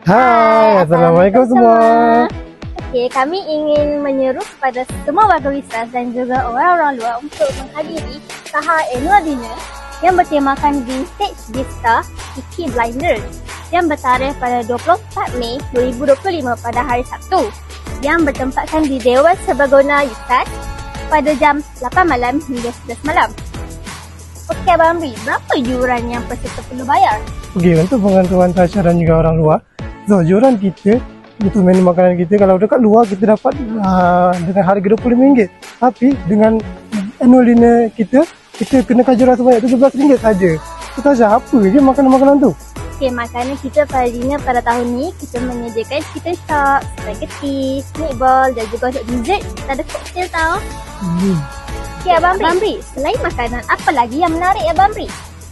Hai, Assalamualaikum semua. Okey, kami ingin menyeru kepada semua warga Wisas dan juga orang-orang luar untuk menghadiri Sahar Annual Dinner yang bertemakan Vintage Vista Peaky Blinders yang bertarikh pada 24 Mei 2025 pada hari Sabtu yang bertempatkan di Dewan Serbaguna Wisas pada jam 8 malam hingga 11 malam. Okey Abang Amri, berapa yuran yang peserta perlu bayar? Okey, untuk pengantuan Tasha dan juga orang luar, so yuran kita untuk menu makanan kita, kalau dekat luar kita dapat dengan harga RM25. Tapi dengan annual dinner kita kena juran sebanyak RM17 saja. So Tasha, apa je makanan-makanan tu? Okey, makanan kita pada dinner pada tahun ni kita menyediakan chicken chop, spaghetti, meatball dan juga untuk dessert kita ada cocktail tau. Okey Abang Amri, selain makanan apa lagi yang menarik Abang Amri?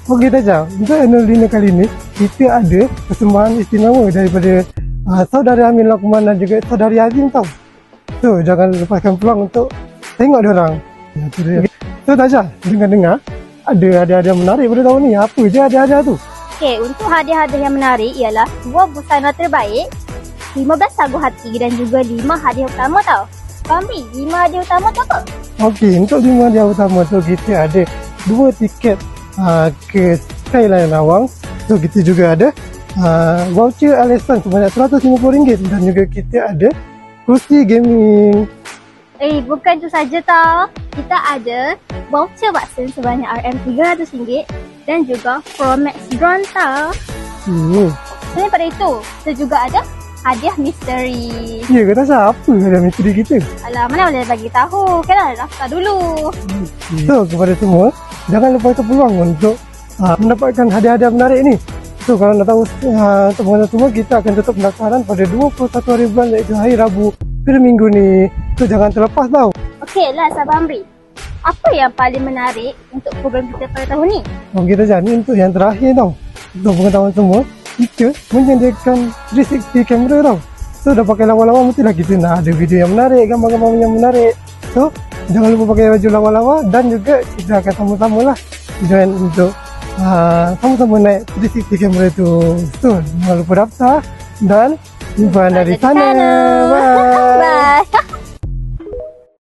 Okey Tasha, untuk annual dinner kali ni kita ada persembahan istimewa daripada saudara Amin Lokman dan juga saudari Azim tau. So jangan lepaskan peluang untuk tengok diorang. So Tasha, dengar-dengar ada hadiah-hadiah menarik pada tahun ni. Apa je hadiah-hadiah tu? Okey, untuk hadiah-hadiah yang menarik ialah 2 busana terbaik, 15 sagu hati dan juga 5 hadiah utama tau. Abang Amri, 5 hadiah utama tu apa? Okey, untuk 5 hadiah utama tu kita ada 2 tiket ke Skyline Awang. So kita juga ada voucher Alesan sebanyak RM150 dan juga kita ada kursi gaming. Bukan tu saja tau. Kita ada voucher vaksin sebanyak RM300 dan juga Pro Max drone tau. Selain pada itu, kita juga ada hadiah misteri. Ya ke Tasha, apa hadiah misteri kita? Alah, mana boleh bagi tahu. Kan dah daftar dulu. So kepada semua, jangan lepaskan peluang untuk mendapatkan hadiah-hadiah menarik ni. So kalau nak tahu untuk penonton semua, kita akan tutup pendaftaran pada 21 hari bulan iaitu hari Rabu pada minggu ni. So jangan terlepas tau. Okey lah Abang Amri, apa yang paling menarik untuk program kita pada tahun ni? Okey Tasha, ni untuk yang terakhir tau. Untuk pengetahuan semua, kita menyediakan 360 kamera tau. So dah pakai lawa-lawa, mestilah kita nak ada video yang menarik, gambar-gambar yang menarik. So jangan lupa pakai baju lawa-lawa dan juga kita akan sama-sama lah join untuk sama-sama naik 360 kamera tu. So jangan lupa daftar dan jumpa anda di sana. Bye.